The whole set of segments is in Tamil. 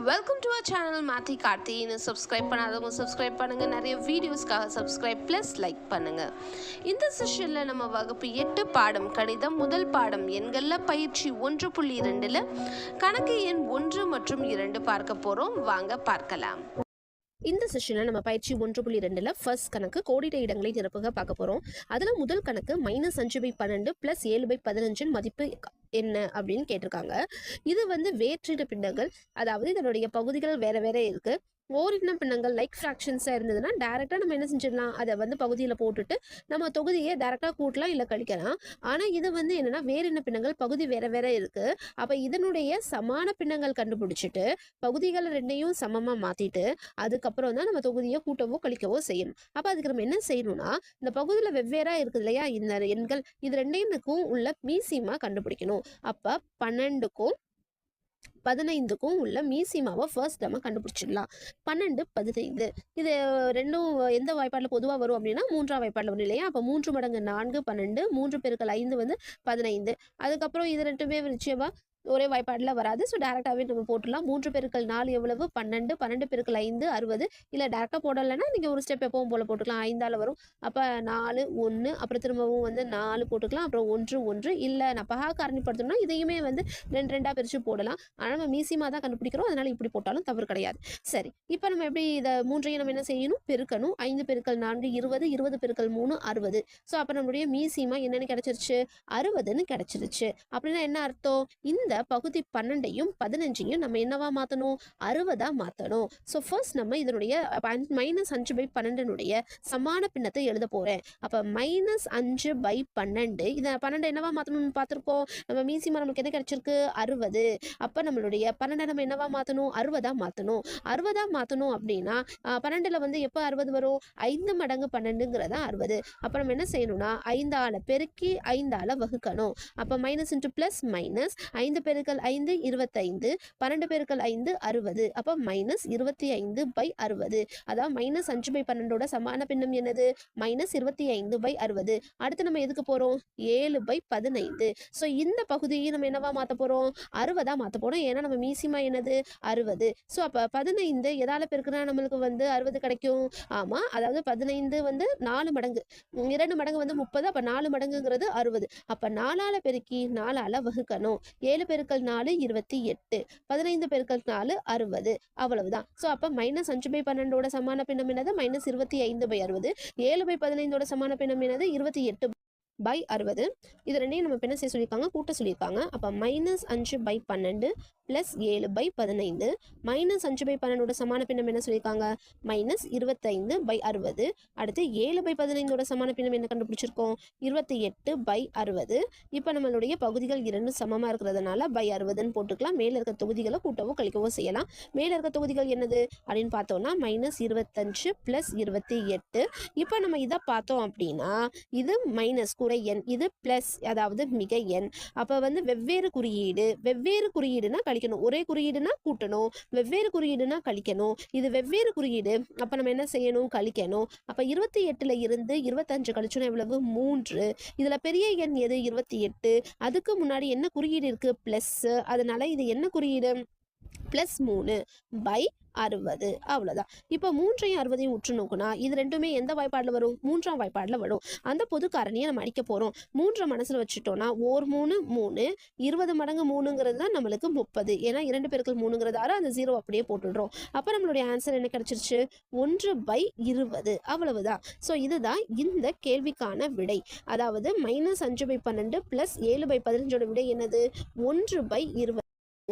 வெல்கம் டு அவர் சேனல் மாத்தி கார்த்தி. இன்னும் சப்ஸ்கிரைப் பண்ணாதவங்க சப்ஸ்கிரைப் பண்ணுங்க. நிறைய வீடியோஸ்க்காக சப்ஸ்கிரைப் ப்ளஸ் லைக் பண்ணுங்க. இந்த செஷன்ல நம்ம வகுப்பு 8 பாடம் கணிதம் முதல் பாடம் எண்கள்ல பயிற்சி 1.2ல கணக்கு எண் 1 மற்றும் 2 பார்க்க போறோம். வாங்க பார்க்கலாம். இந்த செஷனில் நம்ம பயிற்சி 1.2ல ஃபர்ஸ்ட் கணக்கு கோடிட்ட இடங்களை நிரப்புக பார்க்க போகிறோம். அதில் முதல் கணக்கு -5/12 + 7/15 மதிப்பு என்ன அப்படின்னு கேட்டிருக்காங்க. இது வேற்றிட பின்னங்கள், அதாவது இதனுடைய பகுதிகள் வேற வேற இருக்கு. ஓரின பின்னங்கள் லைக் ஃப்ராக்ஷன்ஸாக இருந்ததுன்னா டேரெக்டாக நம்ம என்ன செஞ்சிடலாம், அதை பகுதியில் போட்டுட்டு நம்ம தொகுதியை டேரெக்டாக கூட்டலாம் இல்லை கழிக்கலாம். ஆனால் இது என்னென்னா வேறின பின்னங்கள் பகுதி வேற வேற இருக்கு. அப்போ இதனுடைய சமான பின்னங்கள் கண்டுபிடிச்சிட்டு பகுதிகள் ரெண்டையும் சமமாக மாற்றிட்டு அதுக்கப்புறம் தான் நம்ம தொகுதியை கூட்டவோ கழிக்கவோ செய்யணும். அப்போ அதுக்கு நம்ம என்ன செய்யணும்னா, இந்த பகுதியில் வெவ்வேறா இருக்குது இல்லையா இந்த எண்கள், இது ரெண்டையும் உள்ள மீசிமா கண்டுபிடிக்கணும். அப்போ 12க்கும் 15க்கும் உள்ள மீசிமாவை ஃபர்ஸ்ட் நம்ம கண்டுபிடிச்சிடலாம். 12, 15 இது ரெண்டும் எந்த வாய்ப்பாடில் பொதுவாக வரும் அப்படின்னா 3ஆம் வாய்ப்பாடில் வரும் இல்லையா. அப்போ 3 மடங்கு 4 12, 3 பெருக்கல் 5 15. அதுக்கப்புறம் இது ரெண்டுமே நிச்சயமா ஒரே வாய்ப்பாடில் வராது. ஸோ டேரெக்டாகவே நம்ம போட்டுடலாம். 3 பெருக்கல் 4 எவ்வளவு 12, 12 பெருக்கல் 5 60. இல்லை டேரெக்டாக போடலைன்னா நீங்கள் ஒரு ஸ்டெப் எப்பவும் போல் போட்டுக்கலாம். 5ஆல் வரும். அப்போ 4 1, அப்புறம் திரும்பவும் 4 போட்டுக்கலாம். அப்புறம் 1 1. இல்லை நான் பகா காரணிப்படுத்தணும்னா இதையுமே 2 பிரித்து போடலாம். ஆனால் நம்ம மீசிமா தான் கண்டுபிடிக்கிறோம், அதனால் இப்படி போட்டாலும் தவறு கிடையாது. சரி, இப்போ நம்ம எப்படி இதை மூன்றையும் நம்ம என்ன செய்யணும், பெருக்கணும். 5 பெருக்கல் 4 20, 20 பெருக்கல் 3 60. ஸோ அப்போ நம்மளுடைய மீசிமா என்னென்னு கிடச்சிருச்சு, 60ன்னு கிடச்சிருச்சு. அப்படின்னா என்ன அர்த்தம், இந்த பகுதி 12ஐயும் 15ஐயும் நம்ம என்னவா மாற்றணும், 60ஆ மாற்றணும். ஸோ ஃபர்ஸ்ட் நம்ம இதனுடைய -5/12 சமான பின்னத்தை எழுத போகிறேன். அப்போ -5/12 இதை 12 என்னவா மாற்றணும்னு பார்த்துருக்கோம். நம்ம மீசிமா நம்மளுக்கு என்ன கிடைச்சிருக்கு, 60. அப்போ நம்மளுடைய 12 நம்ம என்னவா மாற்றணும், 60ஆ மாற்றணும். 60ஆ மாற்றணும் அப்படின்னா 12ல் எப்போ 60 வரும், 5 மடங்கு 12ங்கிறதா 60. அப்போ நம்ம என்ன செய்யணும்னா 5ஆல் பெருக்கி 5ஆல் வகுக்கணும். அப்போ மைனஸ் இன்ட்டு ப்ளஸ் மைனஸ், 5 பெருக்கல் 5 25, 12 பெருக்கல் 5 60. அப்போ -25/60. அதாவது -5/12 சமான பின்னம் என்னது, -25/60. அடுத்து நம்ம எதுக்கு போகிறோம், 7/15. ஸோ இந்த பகுதியை நம்ம என்னவா மாற்ற போகிறோம், 60ஆ மாற்ற போகிறோம். ஏன்னா நம்ம மீசிமா என்னது 60. ஸோ அப்போ 15 எதால் பெருக்குனா நம்மளுக்கு 60 கிடைக்கும். ஆமாம், அதாவது 15 4 மடங்கு, 2 மடங்கு 30. அப்போ 4 மடங்குங்கிறது 60. அப்போ 4ஆல் பெருக்கி 4ஆல் வகுக்கணும். 7 பெருக்கல் 4 28, 15 பெருக்கல் 4 60. அவ்வளவுதான். ஸோ அப்போ -5/12 சமான பின்னம் என்னது, -25/60. 7/15 சமான பின்னம் என்னது, 28/60. இது ரெண்டையும் நம்ம என்ன செய்ய சொல்லியிருக்காங்க, கூட்ட சொல்லியிருக்காங்க. அப்போ -5/12 + 7/15. -5/12 சமான பின்னம் என்ன சொல்லியிருக்காங்க, -25/60. அடுத்து 7/15 சமான பின்னம் என்ன கண்டுபிடிச்சிருக்கோம், 28/60. இப்போ நம்மளுடைய பகுதிகள் 2 சமமாக இருக்கிறதுனால /60ன்னு போட்டுக்கலாம். மேலே இருக்க தொகுதிகளை கூட்டவோ கழிக்கவோ செய்யலாம். மேலே இருக்க தொகுதிகள் என்னது அப்படின்னு பார்த்தோம்னா -25 + 28. இப்போ நம்ம இதை பார்த்தோம் அப்படின்னா இது மைனஸ் குறை எண், இது பிளஸ் அதாவது மிகை எண். அப்போ வெவ்வேறு குறியீடுனா கழிக்கணும், ஒரே குறியீடுனா கூட்டணும், வெவ்வேறு குறியீடுனா கழிக்கணும். இது வெவ்வேறு குறியீடு, அப்போ நம்ம என்ன செய்யணும், கழிக்கணும். அப்போ 28ல் இருந்து 25 கழிச்சோன்னா எவ்வளவு, 3. இதில் பெரிய எண் எது, 28. அதுக்கு முன்னாடி என்ன குறியீடு இருக்கு, ப்ளஸ். அதனால இது என்ன குறியீடு, +3/60. அவ்வளோதான். இப்போ 3ஐயும் 60ஐயும் உற்று நோக்குனா இது ரெண்டுமே எந்த வாய்ப்பாடில் வரும், 3ஆம் வாய்ப்பாடில் வரும். அந்த பொது காரணியை நம்ம அடிக்க போகிறோம். 3 மனசில் வச்சுட்டோம்னா 1 3 3, 20 மடங்கு 3ங்கிறது தான் நம்மளுக்கு 30. ஏன்னா 2 பெருக்கல் 3ங்கிறதால அந்த 0 அப்படியே போட்டுடுறோம். அப்போ நம்மளுடைய ஆன்சர் என்ன கிடைச்சிருச்சு, 1/20. அவ்வளவுதான். ஸோ இதுதான் இந்த கேள்விக்கான விடை. அதாவது -5/12 + 7/15 விடை என்னது, 1/20.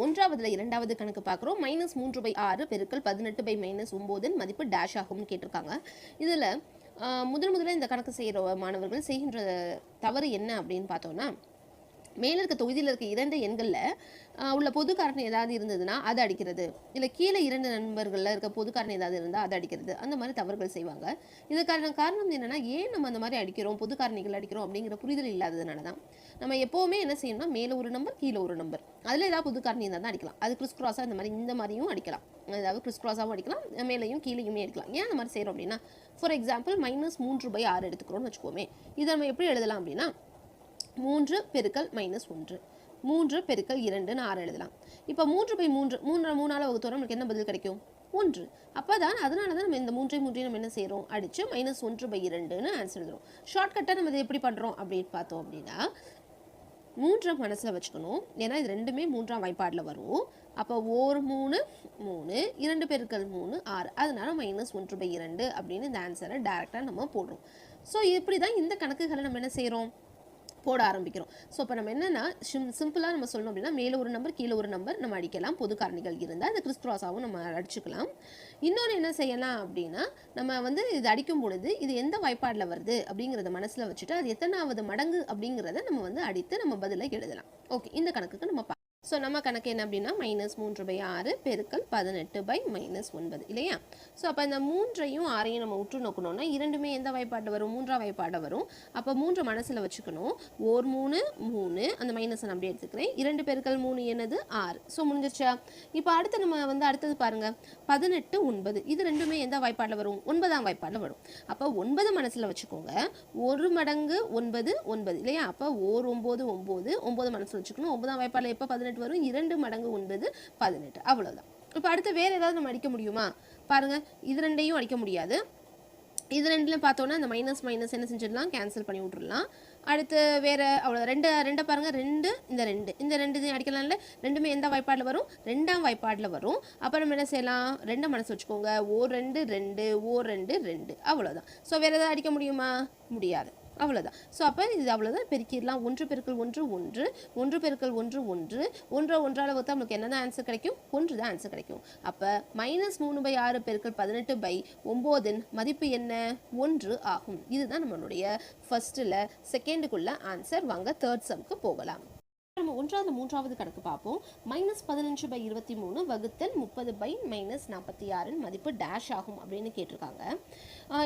ஒன்றாவதுல இரண்டாவது கணக்கு பார்க்குறோம். -3/6 பெருக்கல் 18/-9 மதிப்பு டேஷ் ஆகும்னு கேட்டிருக்காங்க. இதில் முதல்ல இந்த கணக்கு செய்கிற மாணவர்கள் செய்கின்ற தவறு என்ன அப்படின்னு பார்த்தோன்னா, மேலே இருக்க தொகுதியில் இருக்க 2 எண்களில் உள்ள பொது காரணி ஏதாவது இருந்ததுன்னா அதை அடிக்கிறது, இல்லை கீழே 2 நண்பர்களில் இருக்க பொது காரணி ஏதாவது இருந்தால் அதை அடிக்கிறது, அந்த மாதிரி தவறுகள் செய்வாங்க. இதுக்கான காரணம் என்னென்னா, ஏன் நம்ம அந்த மாதிரி அடிக்கிறோம், பொது காரணிகள் அடிக்கிறோம் அப்படிங்கிற புரிதல் இல்லாததுனால தான். நம்ம எப்போவுமே என்ன செய்யணும்னா, மேலே ஒரு நம்பர் கீழே ஒரு நம்பர், அதில் ஏதாவது பொது காரணி இருந்தால் தான் அடிக்கலாம். அது கிறிஸ் கிராஸாக இந்த மாதிரியும் அடிக்கலாம், அதாவது கிறிஸ் கிராஸாகவும் அடிக்கலாம், மேலேயும் கீழேயுமே அடிக்கலாம். ஏன் அந்த மாதிரி செய்கிறோம் அப்படின்னா, ஃபார் எக்ஸாம்பிள் -3/6 எடுத்துக்கிறோம்னு வச்சுக்கோமே. இதை நம்ம எப்படி எழுதலாம் அப்படின்னா 3 பெருக்கல் -1 3 பெருக்கல் 2ன்னு 6 எழுதலாம். இப்போ 3/3 3ஆல் வகுத்தோம்னா நமக்கு என்ன பதில் கிடைக்கும்? 1. அப்போ தான் அதனால தான் நம்ம இந்த 3 நம்ம என்ன செய்கிறோம்? அடித்து -1/2ன்னு ஆன்சர் எழுதுறோம். ஷார்ட்கட்டாக நம்ம இதை எப்படி பண்ணுறோம் அப்படின்னு பார்த்தோம் அப்படின்னா 3 மனசில் வச்சுக்கணும். ஏன்னா இது ரெண்டுமே 3ஆம் வாய்ப்பாடில் வரும். அப்போ 3 3 2 பெருக்கல் 3 6 அதனால -1/2 அப்படின்னு இந்த ஆன்சரை டேரெக்டாக நம்ம போடுறோம். ஸோ இப்படி தான் இந்த கணக்குகளை நம்ம என்ன செய்கிறோம்? போட ஆரம்பிக்கிறோம். ஸோ இப்போ நம்ம என்னென்னா சிம்பிளாக நம்ம சொல்லணும் அப்படின்னா மேலே ஒரு நம்பர் கீழே ஒரு நம்பர் நம்ம அடிக்கலாம். பொது காரணிகள் இருந்தால் அது கிறிஸ் கிராஸாகவும் நம்ம அடிச்சுக்கலாம். இன்னொன்று என்ன செய்யலாம் அப்படின்னா நம்ம வந்து இது அடிக்கும் பொழுது இது எந்த வாய்ப்பாடில் வருது அப்படிங்கிறத மனசில் வச்சுட்டு அது எத்தனாவது மடங்கு அப்படிங்கிறத நம்ம வந்து அடித்து நம்ம பதிலை எழுதலாம். ஓகே, இந்த கணக்குக்கு நம்ம ஸோ நம்ம கணக்கு என்ன அப்படின்னா -3/6 பெருக்கல் 18/-9 இல்லையா? ஸோ அப்போ இந்த 3ஐயும் 6ஐயும் நம்ம உற்று நோக்கணும்னா இரண்டுமே எந்த வாய்ப்பாட்டில் வரும்? 3ஆம் வாய்ப்பாட்டில் வரும். அப்போ 3 மனசில் வச்சுக்கணும். 3 3 அந்த மைனஸை நான் அப்படியே எடுத்துக்கிறேன். 2 பெருக்கல் 3 என்னது? 6. ஸோ முடிஞ்சிருச்சா? இப்போ அடுத்து நம்ம வந்து அடுத்தது பாருங்கள் 18 9 இது ரெண்டுமே எந்த வாய்ப்பாட்டில் வரும்? 9ஆம் வாய்ப்பாட்டில் வரும். அப்போ 9 மனசில் வச்சுக்கோங்க. 1 மடங்கு 9 9 இல்லையா? அப்போ 9 9 9 மனசில் வச்சுக்கணும். 9ஆம் வாய்ப்பாட்டில் எப்போ 18 வரும்? 2 மடங்கு 9 18 அவ்வளவுதான். இப்போ அடுத்து வேற ஏதாவது நம்ம அடிக்க முடியுமா? பாருங்க, இது ரெண்டையும் அடிக்க முடியாது. இது ரெண்டுலையும் பார்த்தோன்னா இந்த மைனஸ் மைனஸ் என்ன செஞ்சிடலாம்? கேன்சல் பண்ணி விட்டுடலாம். அடுத்து வேற அவ்வளோ ரெண்டை பாருங்க, இந்த ரெண்டு அடிக்கலாம்ல. ரெண்டுமே எந்த வாய்ப்பாடில் வரும்? 2ஆம் வாய்ப்பாடில் வரும். அப்போ நம்ம என்ன செய்யலாம்? 2 மனசு வச்சுக்கோங்க. 2 2 2 2 அவ்வளோதான். ஸோ வேற ஏதாவது அடிக்க முடியுமா? முடியாது. அவ்வளோதான். ஸோ அப்போ இது அவ்வளோதான், பெருக்கிடலாம். 1 பெருக்கல் 1 1 1 பெருக்கல் 1 1 1 வகுத்தா நமக்கு என்ன தான் ஆன்சர் கிடைக்கும்? 1 தான் ஆன்சர் கிடைக்கும். அப்போ -3/6 பெருக்கல் 18/9 மதிப்பு என்ன? 1 ஆகும். இதுதான் நம்மளுடைய ஃபர்ஸ்ட்டில் செகண்டுக்குள்ள ஆன்சர். வாங்க தேர்ட் சம்க்கு போகலாம். நம்ம 1வது 3வது கணக்கு பார்ப்போம். -15/23 வகுத்தல் 30/-46 மதிப்பு டேஷ் ஆகும் அப்படின்னு கேட்டிருக்காங்க.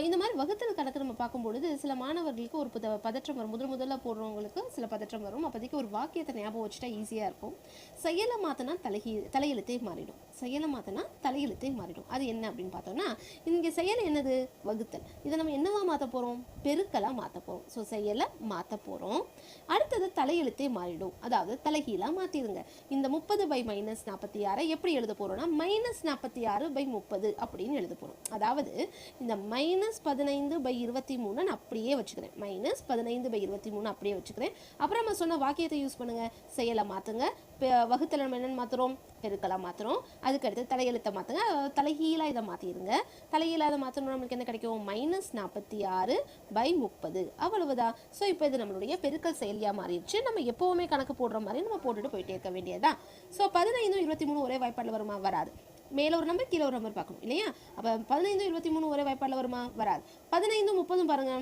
இந்த மாதிரி வகுத்தல் கணக்கு நம்ம பார்க்கும்பொழுது சில மாணவர்களுக்கு ஒரு பதற்றம் வரும். முதல்ல போடுறவங்களுக்கு சில பதற்றம் வரும். அப்போதைக்கு ஒரு வாக்கியத்தை ஞாபகம் வச்சுட்டா ஈஸியாக இருக்கும். செயலை மாற்றினா தலையெழுத்தே மாறிடும். செயலை மாற்றினா தலையெழுத்தே மாறிடும். அது என்ன அப்படின்னு பார்த்தோம்னா இங்கே செயல் என்னது? வகுத்தல். இதை நம்ம என்னவா மாற்ற போகிறோம்? பெருக்கலாக மாற்ற போகிறோம். ஸோ செயலை மாற்ற போகிறோம். அடுத்தது தலையெழுத்தே மாறிடும். அதாவது தலைகீழா மாத்திருங்க. இந்த 30/-46 எப்படி எழுத போறோம்னா -46/30 அப்படின்னு எழுத போறோம். அதாவது இந்த -15/23 நான் அப்படியே வச்சுக்கிறேன். -15/23 அப்படியே வச்சுக்கிறேன். அப்புறம் நம்ம சொன்ன வாக்கியத்தை யூஸ் பண்ணுங்க. செயலை மாத்துங்க. வகுத்தல நம்ம என்னன்னு மாத்துறோம்? பெருக்கலா மாத்துறோம். அதுக்கு அடுத்து தலையெழுத்தை மாத்துங்க. தலைகீழா இதை மாத்திருங்க. தலைகீழா இதை மாத்தணும் நமக்கு என்ன கிடைக்கும்? -46/30 அவ்வளவுதான். ஸோ இப்போ இது நம்மளுடைய பெருக்கல் செயலியா மாறிடுச்சு. நம்ம எப்பவுமே கணக்கு போடுற மாதிரி நம்ம போட்டுட்டு போயிட்டே இருக்க வேண்டியதுதான். ஸோ 15 23 ஒரே வாய்ப்பாடில் வருமா? வராது. மேலே ஒரு நம்பர் கீழே ஒரு நம்பர் பார்க்கணும் இல்லையா? அப்போ 15 23 ஒரே வாய்ப்பாடில் வருமா? வராது. 15 30 பாருங்க,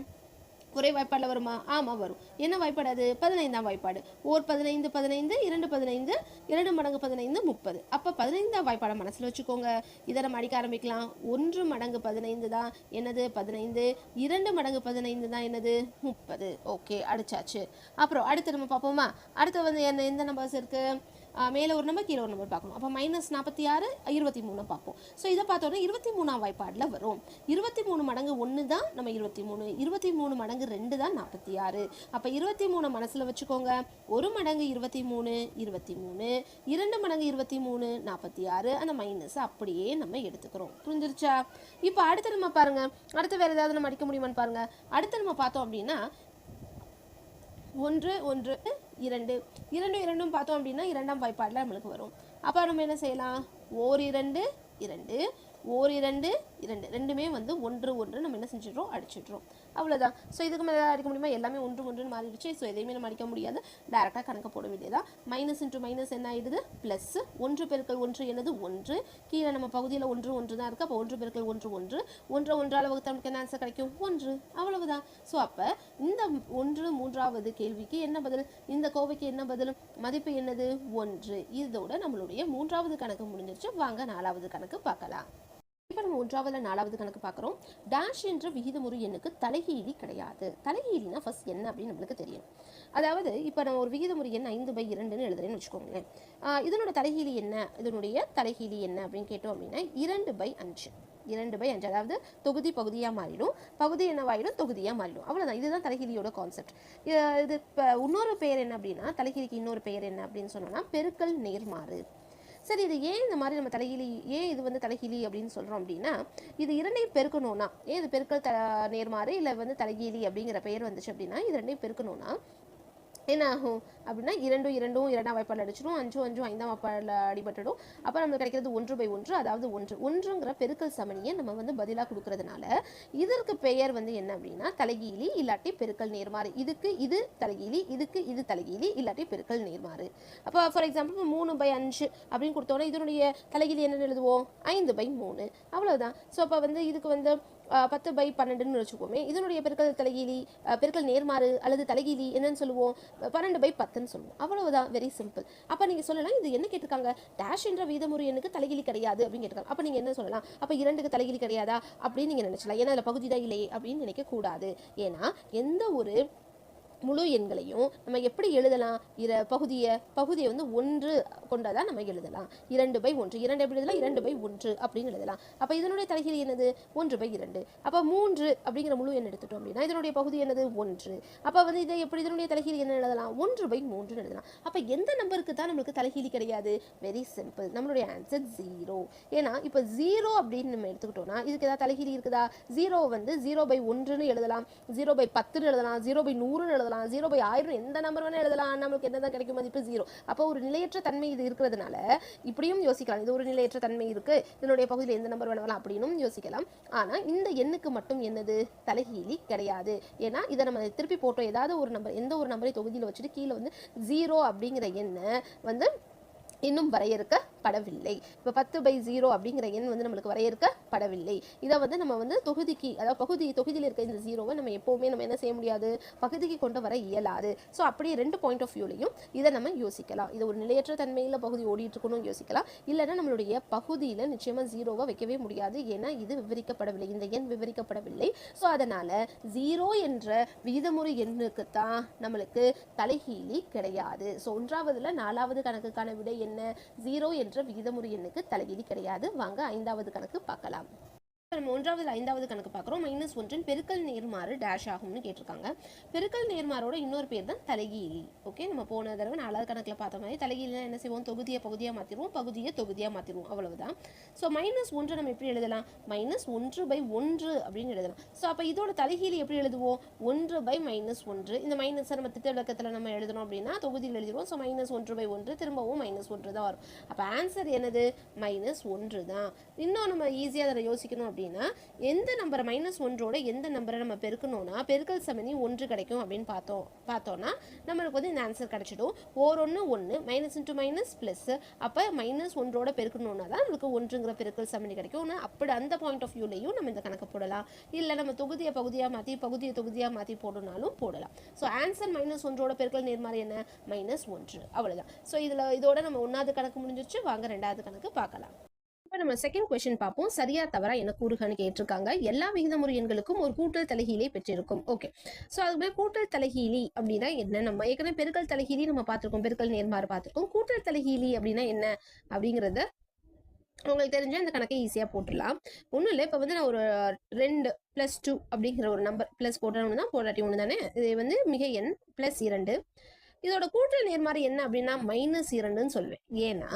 ஒரே வாய்ப்பாடில் வருமா? ஆமாம் வரும். என்ன வாய்ப்பாடு அது? 15ஆம் வாய்ப்பாடு. 15 15 2 15 2 மடங்கு 15 30. அப்போ 15ஆம் வாய்ப்பாடை மனசில் வச்சுக்கோங்க. இதை நம்ம அடிக்க ஆரம்பிக்கலாம். 1 மடங்கு 15 தான் என்னது? 15. 2 மடங்கு 15 தான் என்னது? 30. ஓகே, அடிச்சாச்சு. அப்புறம் அடுத்து நம்ம பார்ப்போமா? அடுத்து வந்து எந்த நம்பர்ஸ் இருக்குது? மேலே ஒரு நம்பர் கீழே ஒரு நம்பர் பார்க்கணும். அப்போ -46 23 பார்ப்போம். ஸோ இதை பார்த்தோன்னா 23ஆம் வாய்ப்பாடில் வரும். 23 மடங்கு 1 தான் நம்ம 23. 23 மடங்கு 2 தான் 46. அப்போ 23 மனசில் வச்சுக்கோங்க. 1 மடங்கு 23 23, 2 மடங்கு 23 46. அந்த மைனஸ் அப்படியே நம்ம எடுத்துக்கிறோம். புரிஞ்சிருச்சா? இப்போ அடுத்து நம்ம பாருங்க, அடுத்து வேறு ஏதாவது நம்ம அடிக்க முடியுமான்னு பாருங்க. அடுத்து நம்ம பார்த்தோம் அப்படின்னா 1 1 2 2 2 பார்த்தோம் அப்படின்னா 2ஆம் வாய்ப்பாடில் நம்மளுக்கு வரும். அப்போ நம்ம என்ன செய்யலாம்? 1 2 2 1 2 2 ரெண்டுமே வந்து 1 1 நம்ம என்ன செஞ்சிடுறோம்? அடிச்சிடுறோம். அவ்வளோதான். ஸோ இதுக்கு மேலே அடிக்க முடியுமா? எல்லாமே 1 1 மாறிடுச்சு. ஸோ எதையுமே நம்ம அடிக்க முடியாது. டேரெக்டாக கணக்கு போட வேண்டியதான். மைனஸ் இன்ட்டு மைனஸ் என்ன ஆயிடுது? ப்ளஸ். 1 பெருக்கல் 1 என்னது? 1. கீழே நம்ம பகுதியில் 1 1 தான் இருக்குது. அப்போ 1 பெருக்கல் 1 1 1 1ஆல் வகுத்தா நமக்கு என்ன ஆன்சர் கிடைக்கும்? 1. அவ்வளவுதான். ஸோ அப்போ இந்த 1 3வது கேள்விக்கு என்ன பதில்? இந்த கோவைக்கு என்ன பதில்? மதிப்பு என்னது? 1. இதோட நம்மளுடைய 3வது கணக்கு முடிஞ்சிருச்சு. வாங்க 4வது கணக்கு பார்க்கலாம். இப்போ நம்ம 1வது 4வது கணக்கு பார்க்குறோம். டேஷ் என்ற விகிதமுறு எண்ணுக்கு தலைகீழி கிடையாது. தலைகீழினா ஃபர்ஸ்ட் என்ன அப்படின்னு நம்மளுக்கு தெரியும். அதாவது இப்போ நம்ம ஒரு விகிதமுறு எண் 5/2ன்னு எழுதுறேன்னு வச்சுக்கோங்களேன். இதனுடைய தலைகீழி என்ன? அப்படின்னு கேட்டோம் அப்படின்னா 2/5. 2/5, அதாவது தொகுதி பகுதியாக மாறிடும், பகுதி என்னவாயிடும், தொகுதியாக மாறிடும். அவ்வளோதான். இதுதான் தலைகீழியோட கான்செப்ட். இது இப்போ இன்னொரு பெயர் என்ன அப்படின்னா, தலைகீழிக்கு இன்னொரு பெயர் என்ன அப்படின்னு சொன்னோம்னா பெருக்கல் நேர்மாறு. சரி, இது ஏன் இந்த மாதிரி நம்ம தலைகீழி, ஏன் இது வந்து தலைகீழி அப்படின்னு சொல்கிறோம் அப்படின்னா, இது இரண்டையும் பெருக்கணும்னா, ஏன் இது பெருக்கல் நேர்மாறு இல்லை வந்து தலைகீழி அப்படிங்கிற பெயர் வந்துச்சு அப்படின்னா, இது ரெண்டையும் பெருக்கணும்னா என்ன ஆகும் அப்படின்னா, 2 2 வாய்ப்பால் அடிச்சிடும், 5 5 5 வாய்ப்பால் அடிபட்டுடும். அப்போ நம்மளுக்கு கிடைக்கிறது 1/1, அதாவது 1ங்கிற பெருக்கல் சமணியை நம்ம வந்து பதிலாக கொடுக்கறதுனால இதற்கு பெயர் வந்து என்ன அப்படின்னா தலைகீழி இல்லாட்டி பெருக்கல் நேர்மாறு. இதுக்கு இது தலைகீழி, இதுக்கு இது தலைகீழி இல்லாட்டி பெருக்கல் நேர்மாறு. அப்போ ஃபார் எக்ஸாம்பிள் 3/5 அப்படின்னு கொடுத்தோன்னா இதனுடைய தலைகீழி என்னென்னு எழுதுவோம், 5/3, அவ்வளோதான். ஸோ அப்போ வந்து இதுக்கு வந்து 10/12 வச்சுக்கோமே, இதனுடைய பெருக்கல் தலைகீழி பெருக்கல் நேர்மாறு அல்லது தலைகீழி என்னன்னு சொல்லுவோம், 12/10 சொல்லுவோம். அவ்வளவுதான், வெரி சிம்பிள். அப்போ நீங்கள் சொல்லலாம், இது என்ன கேட்டிருக்காங்க, டேஷ் என்ற வீதமுறை எண்ணுக்கு தலைகீழி கிடையாது அப்படின்னு கேட்டிருக்காங்க. அப்போ நீங்கள் என்ன சொல்லலாம், அப்போ 2க்கு தலைகீழி கிடையாதா அப்படின்னு நீங்கள் நினைச்சலாம். ஏன்னா அதில் பகுதி தான் இல்லையே அப்படின்னு நினைக்க கூடாது. ஏன்னா எந்த ஒரு முழு எண்களையும் நம்ம எப்படி எழுதலாம், பகுதியை வந்து 1 கொண்டதான் நம்ம எழுதலாம். 2/1, 2 எப்படி எழுதலாம், 2/1 அப்படின்னு எழுதலாம். அப்போ இதனுடைய தலைகீழி என்னது, 1/2. அப்போ 3 அப்படிங்கிற முழு எண் எடுத்துட்டோம் அப்படின்னா இதனுடைய பகுதி என்னது, 1. அப்போ வந்து இதை எப்படி இதனுடைய தலைகீழி என்ன எழுதலாம், 1/3 எழுதலாம். அப்போ எந்த நம்பருக்கு தான் நம்மளுக்கு தலைகீழி கிடையாது, வெரி சிம்பிள், நம்மளுடைய ஆன்சர் 0. ஏன்னா இப்போ 0 அப்படின்னு நம்ம எடுத்துக்கிட்டோம்னா இதுக்கு ஏதாவது தலைகீழி இருக்குதா, 0 வந்து 0/1 எழுதலாம், 0/10 எழுதலாம், 0/100 எழுதலாம், 0/1000 எந்த நம்பர் வேணா எழுதலாம். நமக்கு என்னதான் கிடைக்கும், மதிப்பு 0. அப்போ ஒரு நிலையற்ற தன்மை இது இருக்கிறதுனால இப்படியும் யோசிக்கலாம், இது ஒரு நிலையற்ற தன்மை இருக்கு, இதனுடைய பகுதியில் எந்த நம்பர் வேணாலும் அப்படின்னு யோசிக்கலாம். ஆனா இந்த எண்ணுக்கு மட்டும் என்னது, தலைகீழி கிடையாது. ஏன்னா இதை நம்ம திருப்பி போட்டோம், ஏதாவது ஒரு நம்பர், எந்த ஒரு நம்பரை தொகுதியில் வச்சுட்டு கீழே வந்து 0 அப்படிங்கிற எண்ணை வந்து இன்னும் வரையறுக்கப்படவில்லை. இப்போ 10/0 அப்படிங்கிற எண் வந்து நம்மளுக்கு வரையறுக்கப்படவில்லை. இதை வந்து நம்ம வந்து தொகுதிக்கு, அதாவது தொகுதியில் இருக்க இந்த 0வை நம்ம எப்போவுமே நம்ம என்ன செய்ய முடியாது, பகுதிக்கு கொண்டு வர இயலாது. ஸோ அப்படியே 2 பாயிண்ட் ஆஃப் வியூலையும் இதை நம்ம யோசிக்கலாம். இது ஒரு நிலையற்ற தன்மையில் பகுதி ஓடிட்டு இருக்கணும்னு யோசிக்கலாம். இல்லைன்னா நம்மளுடைய பகுதியில் நிச்சயமாக 0வை வைக்கவே முடியாது. ஏன்னா இது விவரிக்கப்படவில்லை, இந்த எண் விவரிக்கப்படவில்லை. ஸோ அதனால 0 என்ற விகிதமுறு எண்ணுக்கு தான் நம்மளுக்கு தலைகீழி கிடையாது. ஸோ 1வதுல 4வது கணக்குக்கான விடை என்ன, 0 என்ற விகிதமுறு எண்ணுக்கு தலைகீழி கிடையாது. வாங்க 5வது கணக்கு பார்க்கலாம். நம்ம 1வது 5வது கணக்கு பார்க்குறோம். -1 பெருக்கல் நேர்மாறு டேஷ் ஆகும்னு கேட்டிருக்காங்க. பெருக்கல் நேர்மாரோட இன்னொரு பேர் தான் தலைகீழி. ஓகே, நம்ம போன தடவை 4வது கணக்கில் பார்த்த மாதிரி தலைகீழினா என்ன செய்வோம், தொகுதியை பகுதியாக மாற்றிடுவோம், பகுதியை தொகுதியாக மாற்றிடுவோம், அவ்வளவுதான். ஸோ -1 நம்ம எப்படி எழுதலாம், -1/1 அப்படின்னு எழுதலாம். ஸோ அப்போ இதோட தலைகீழி எப்படி எழுதுவோம், 1/-1. இந்த மைனஸை நம்ம திட்ட விளக்கத்தில் நம்ம எழுதணும் அப்படின்னா தொகுதியில் எழுதிடுவோம். ஸோ -1/1 திரும்பவும் -1 தான் வரும். அப்போ ஆன்சர் என்னது, -1 தான். இன்னும் நம்ம ஈஸியாக அதை யோசிக்கணும் அப்படின்னா, எந்த நம்பரை -1ஓட எந்த நம்பரை நம்ம பெருக்கணும்னா பெருக்கல் சமணி 1 கிடைக்கும் அப்படின்னு பார்த்தோம்னா நம்மளுக்கு வந்து இந்த ஆன்சர் கிடைச்சிடும். 1 1 மைனஸ் இன்ட்டு மைனஸ் பிளஸ். அப்போ -1ஓட பெருக்கணும்னா தான் நம்மளுக்கு 1ங்கிற பெருக்கல் சமணி கிடைக்கும். அப்படி அந்த பாயிண்ட் ஆஃப் வியூலையும் நம்ம இந்த கணக்கு போடலாம். இல்லை நம்ம தொகுதியை பகுதியாக மாற்றி பகுதியை தொகுதியாக மாற்றி போடணும்னாலும் போடலாம். ஸோ ஆன்சர் -1ஓட பெருக்கல் நேர்மாறு என்ன, -1. அவ்வளோதான். ஸோ இதோட நம்ம 1வது கணக்கு முடிஞ்சிச்சு. வாங்க 2வது கணக்கு பார்க்கலாம். இப்போ நம்ம செகண்ட் கொஸ்டின் பார்ப்போம். சரியா தவறா என்ன கூறுகன்னு கேட்டிருக்காங்க. எல்லா விகிதமுறு எண்களுக்கும் ஒரு கூட்டல் தலைகீழை பெற்றிருக்கும். ஓகே, ஸோ அதுக்கு கூட்டல் தலைகீழி அப்படின்னா என்ன, நம்ம ஏற்கனவே பெருக்கல் தலைகீழி நம்ம பார்த்துருக்கோம், பெருக்கல் நேர்மாறு பார்த்துருக்கோம். கூட்டல் தலைகீழி அப்படின்னா என்ன அப்படிங்கிறத உங்களுக்கு தெரிஞ்ச இந்த கணக்கை ஈஸியாக போட்டுடலாம். ஒன்றும் இல்லை, இப்போ வந்து நான் ஒரு 2 + 2 அப்படிங்கிற ஒரு நம்பர் ப்ளஸ் போட்டோம்னு தான், போடாட்டி ஒன்று தானே, இது வந்து மிக எண் +2. இதோட கூட்டல் நேர்மாறு என்ன அப்படின்னா -2ன்னு சொல்லுவேன். ஏன்னா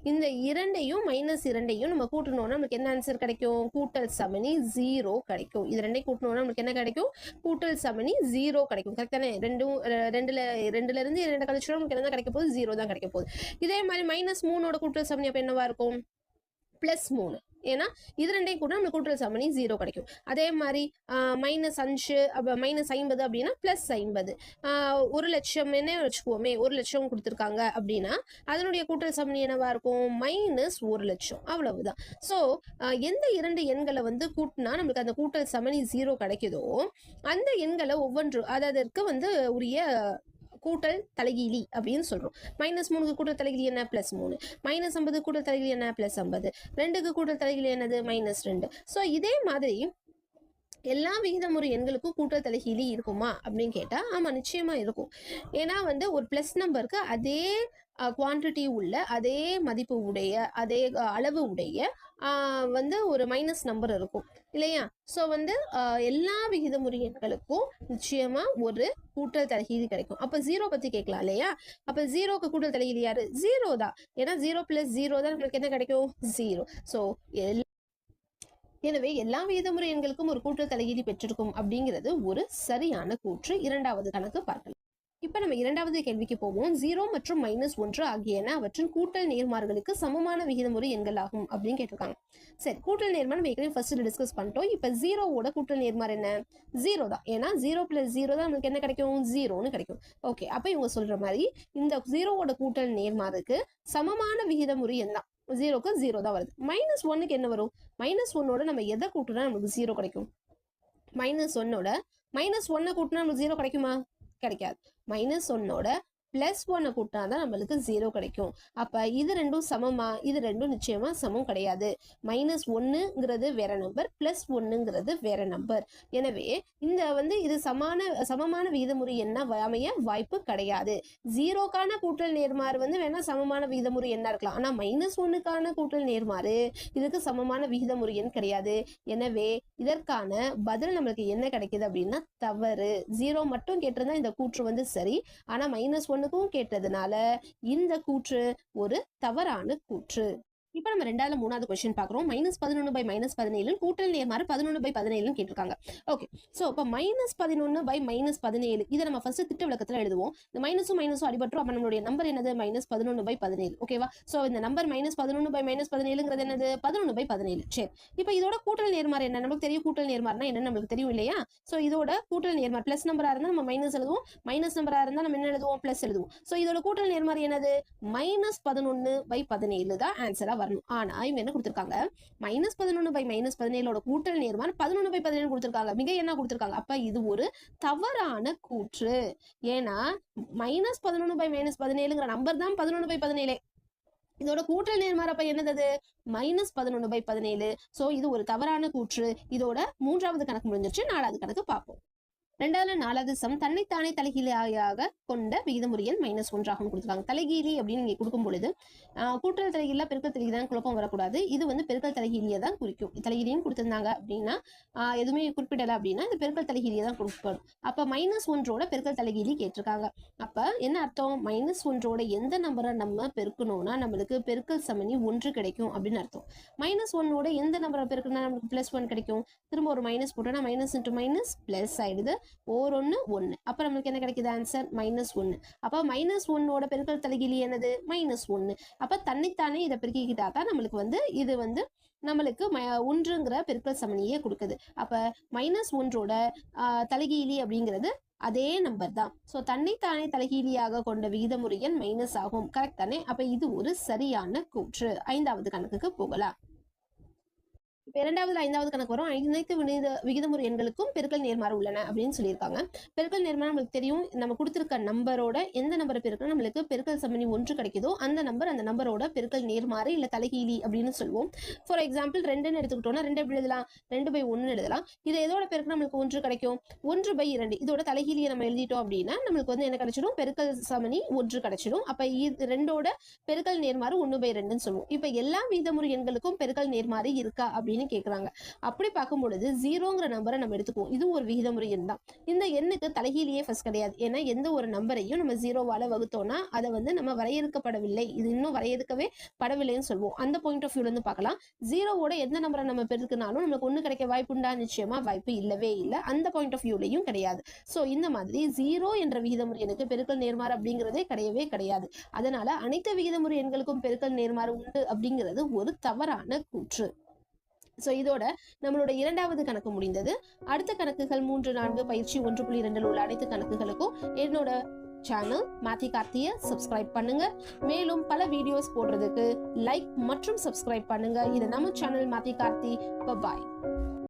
இந்த 2ஐயும் -2ஐயும் நம்ம கூட்டணும்னா நமக்கு என்ன ஆன்சர் கிடைக்கும், கூட்டல் சமணி 0 கிடைக்கும். இது 2ஐயும் கூட்டணும்னா நமக்கு என்ன கிடைக்கும், கூட்டல் சமணி 0 கிடைக்கும். கரெக்ட் தானே, 2ல இருந்து 2 கழிச்சோம் நமக்கு என்ன கிடைக்க போகுது, 0 தான் கிடைக்க போகுது. இதே மாதிரி -3ஓட கூட்டல் சமணி அப்போ என்னவா இருக்கும், +3. ஏன்னா இது 2ஐயும் கூட நம்மளுக்கு கூட்டல் சமணி 0 கிடைக்கும். அதே மாதிரி -5 அப்போ -50 அப்படின்னா +50. 1,00,000 என்ன வச்சுக்குவோமே, 1,00,000 கொடுத்துருக்காங்க அப்படின்னா அதனுடைய கூட்டல் சமணி என்னவா இருக்கும், -1,00,000. அவ்வளவுதான். ஸோ எந்த 2 எண்களை வந்து கூட்டினா நம்மளுக்கு அந்த கூட்டல் சமணி 0 கிடைக்குதோ அந்த எண்களை ஒவ்வொன்று அதற்கு வந்து உரிய கூட்டல் தலைகீழி அப்படின்னு சொல்றோம். -3க்கு கூட்டல் தலைகீழி என்ன, +3. -50 கூட்டல் தலைகீழி என்ன, +50. 2க்கு கூட்டல் தலைகீழி என்னது, -2. ஸோ இதே மாதிரி எல்லா விகிதமுறு எண்களுக்கும் கூட்டல் தலைகீழி இருக்குமா அப்படின்னு கேட்டா ஆமா நிச்சயமா இருக்கும். ஏன்னா வந்து ஒரு பிளஸ் நம்பருக்கு அதே குவான்டிட்டி உள்ள அதே மதிப்பு உடைய அதே அளவு உடைய வந்து ஒரு மைனஸ் நம்பர் இருக்கும் இல்லையா? ஸோ வந்து எல்லா விகிதமுறு எண்களுக்கும் நிச்சயமா ஒரு கூட்டல் தலைகீழி கிடைக்கும். அப்ப 0 பத்தி கேட்கலாம் இல்லையா? அப்ப 0க்கு கூட்டல் தலைகீழி யாரு? 0 தான். ஏன்னா 0 + 0 தான் நம்மளுக்கு என்ன கிடைக்கும்? 0. ஸோ எனவே எல்லா விகிதமுறு எண்களுக்கும் ஒரு கூட்டல் தலைகீழி பெற்றிருக்கும் அப்படிங்கிறது ஒரு சரியான கூற்று. இரண்டாவது கணக்கு பார்க்கலாம். இப்ப நம்ம இரண்டாவது கேள்விக்கு போவோம். 0 மற்றும் -1 ஆகியன அவற்றின் கூட்டல் நேர்மாறுகளுக்கு சமமான விகிதமுறு எண்கள் ஆகும் அப்படின்னு கேட்டிருக்காங்க. சரி, கூட்டல் நேர்மாறு நம்ம ஏற்கனவே ஃபர்ஸ்ட் டிஸ்கஸ் பண்ணிட்டோம். இப்ப 0வோட கூட்டல் நேர்மாறு என்ன? 0 தான். ஏன்னா 0 + 0 தான் நமக்கு என்ன கிடைக்கும்? 0ன்னு கிடைக்கும். ஓகே, அப்ப இவங்க சொல்ற மாதிரி இந்த 0வோட கூட்டல் நேர்மாறுக்கு சமமான விகிதமுறு எண் தான். 0க்கு 0 தான் வருது. -1க்கு என்ன வரும்? -1ஓட நம்ம எதை கூட்டினா நமக்கு 0 கிடைக்கும்? -1ஓட -1 கூட்டினா நமக்கு 0 கிடைக்குமா? கிடைக்காது. -1ஓட +1 கூட்டினா தான் நம்மளுக்கு 0 கிடைக்கும். அப்ப இது ரெண்டும் சமமா? இது ரெண்டும் நிச்சயமா சமம் கிடையாது. -1ங்கிறது வேற நம்பர், +1ங்கிறது வேற நம்பர். எனவே இந்த வந்து இது சமமான விகிதமுறு எண்ணா அமைய வாய்ப்பு கிடையாது. 0க்கான கூட்டல் நேர்மாறு வந்து வேணா சமமான விகிதமுறு எண்ணா இருக்கலாம். ஆனா -1க்கான கூட்டல் நேர்மாறு இதுக்கு சமமான விகிதமுறு எண் கிடையாது. எனவே இதற்கான பதில் நம்மளுக்கு என்ன கிடைக்குது அப்படின்னா தவறு. 0 மட்டும் கேட்டிருந்தா இந்த கூற்று வந்து சரி. ஆனா -1 கேட்டதுனால இந்த கூற்று ஒரு தவறான கூற்று. இப்ப நம்ம ரெண்டாவது மூணாவது கொஸ்டின் பாக்குறோம். -11/-17 கூட்டல் நேர்மாறு 11/17 கேட்டிருக்காங்க. ஓகே, சோ இப்ப -11/-17 இதை நம்ம ஃபர்ஸ்ட் திட்ட விளக்கத்துல எழுதுவோம். இந்த மைனஸும் அடிபட்டுரும். அப்ப நம்மளுடைய நம்பர் என்னது? -11/17. ஓகேவா? சோ இந்த நம்பர் -11/-17ங்கிறது என்னது? 11/17. சரி, இப்ப இதோட கூட்டல் நேர்மாறு என்ன? நமக்கு தெரியும் கூட்டல் நேர்மாறுனா என்ன நம்மளுக்கு தெரியும் இல்லையா? சோ இதோட கூட்டல் நேர்மாறு பிளஸ் நம்பரா இருந்தா நம்ம மைனஸ் எழுதுவோம், மைனஸ் நம்பரா இருந்தா நம்ம என்ன எழுதுவோம்? பிளஸ் எழுதுவோம். சோ இதோட கூட்டல் நேர்மாறு என்னது? -11/17 தான் ஆன்சரா வரணும். ஆனா இவங்க என்ன கொடுத்திருக்காங்க? -11/-17 கூட்டல் நேர்மாறு 11/17 கொடுத்திருக்காங்க. மிக என்ன கொடுத்திருக்காங்க? அப்ப இது ஒரு தவறான கூற்று. ஏன்னா -11/-17ங்கிற நம்பர் தான் 11/17. இதோட கூட்டல் நேர்மாறு அப்ப என்னது? -11/17. சோ இது ஒரு தவறான கூற்று. இதோட மூன்றாவது கணக்கு முடிஞ்சிருச்சு. நாலாவது கணக்கு பார்ப்போம். ரெண்டாவது நாலாவது சம் தன்னைத்தானே தலைகீழியாக கொண்ட விகிதமுறு எண் -1 ஆகும் கொடுத்துருக்காங்க. தலைகீழி அப்படின்னு நீங்க கொடுக்கும் பொழுது கூட்டல் தலைகீழ பெருக்கல் தலைகீழ தான் குழப்பம் வரக்கூடாது. இது வந்து பெருக்கல் தலைகீழியை தான் குறிக்கும். தலைகீழியும் கொடுத்திருந்தாங்க அப்படின்னா எதுவுமே குறிப்பிடல அப்படின்னா இந்த பெருக்கல் தலைகீழியை தான் கொடுக்கணும். அப்ப -1ஓட பெருக்கல் தலைகீழி கேட்டிருக்காங்க. அப்ப என்ன அர்த்தம்? -1ஓட எந்த நம்பரை நம்ம பெருக்கணும்னா நம்மளுக்கு பெருக்கல் சமணி 1 கிடைக்கும் அப்படின்னு அர்த்தம். -1ஓட எந்த நம்பரை பெருக்கணும்னா நமக்கு +1 கிடைக்கும். திரும்ப ஒரு மைனஸ் போட்டோம்னா மைனஸ் இன்ட்டு மைனஸ் பிளஸ் ஆயிடுது. ஓர் 1 1. அப்ப நம்மளுக்கு என்ன கிடைக்குது? ஆன்சர் -1. அப்ப -1ஓட பெருக்கல் தலைகீழி என்னது? -1. அப்ப தன்னைத்தானே இதை பெருக்கிக்கிட்டா தான் நம்மளுக்கு வந்து இது வந்து நம்மளுக்கு 1ங்கிற பெருக்கல் சமணியே கொடுக்குது. அப்ப -1ஓட தலைகீழி அப்படிங்கிறது அதே நம்பர் தான். ஸோ தன்னைத்தானே தலைகீழியாக கொண்ட விகிதமுறு எண் மைனஸ் ஆகும். கரெக்ட் தானே? அப்ப இது ஒரு சரியான கூற்று. ஐந்தாவது கணக்குக்கு போகலாம். இரண்டாவது ஐந்தாவது கணக்கு வரும். அனைத்து விகிதமுறு எண்களுக்கும் பெருக்கல் நேர்மாறு உள்ளன அப்படின்னு சொல்லியிருக்காங்க. பெருக்கல் நேர்மாறு நம்மளுக்கு தெரியும். நம்ம கொடுத்திருக்க நம்பரோட எந்த நம்பரை பெருக்கணும் நம்மளுக்கு பெருக்கல் சமணி 1 கிடைக்குதோ அந்த நம்பரோட பெருக்கல் நேர்மாறு இல்ல தலைகீழி அப்படின்னு சொல்லுவோம். ஃபார் எக்ஸாம்பிள் 2ன்னு எடுத்துக்கிட்டோம்னா 2 எப்படி எழுதலாம்? 2/1 எழுதலாம். இதை எதோட பெருக்கணும் நம்மளுக்கு 1 கிடைக்கும்? 1/2. இதோட தலைகீழியை நம்ம எழுதிட்டோம் அப்படின்னா நம்மளுக்கு வந்து என்ன கிடைச்சிடும்? பெருக்கல் சமணி 1 கிடைச்சிடும். அப்ப இது 2ஓட பெருக்கல் நேர்மாறு 1/2ன்னு சொல்லுவோம். இப்ப எல்லா விகிதமுறு எண்களுக்கும் பெருக்கல் நேர்மாறு இருக்கா அப்படின்னு கேக்குறாங்க. அப்படி பார்க்கும் பொழுது 0ங்கிற நம்பரை நம்ம எடுத்துக்குவோம். இது ஒரு விகிதமுறு எண் தான். இந்த எண்ணுக்கு தலைகீழியே ஃபர்ஸ்ட் கிடையாது. ஏன்னா எந்த ஒரு நம்பரையும் நம்ம 0வால வகுத்தோம்னா அதை வந்து நம்ம வரையறுக்கப்படவில்லை, இது இன்னும் வரையறுக்கவே படவில்லைன்னு சொல்லுவோம். அந்த பாயிண்ட் ஆஃப் வியூல இருந்து பார்க்கலாம். 0ஓட எந்த நம்பரை நம்ம பெருக்கினாலும் நமக்கு 1 கிடைக்க வாய்ப்புண்டா? நிச்சயமா வாய்ப்பு இல்லவே இல்லை. அந்த பாயிண்ட் ஆஃப் வியூலையும் கிடையாது. சோ இந்த மாதிரி 0 என்ற விகிதமுறு எண்ணுக்கு பெருக்கல் நேர்மாறு அப்படிங்கிறதே கிடையவே கிடையாது. அதனால அனைத்து விகிதமுறு எண்களுக்கும் பெருக்கல் நேர்மாறு உண்டு அப்படிங்கிறது ஒரு தவறான கூற்று. ஸோ இதோட நம்மளோட இரண்டாவது கணக்கு முடிந்தது. அடுத்த கணக்குகள் 3, 4 பயிற்சி 1.2 உள்ள அனைத்து கணக்குகளுக்கும் என்னோட சேனல் மாத்தி கார்த்தியை சப்ஸ்கிரைப் பண்ணுங்க. மேலும் பல வீடியோஸ் போடுறதுக்கு லைக் மற்றும் சப்ஸ்கிரைப் பண்ணுங்க. இது நம்ம சேனல் மாத்தி கார்த்தி. பாய்.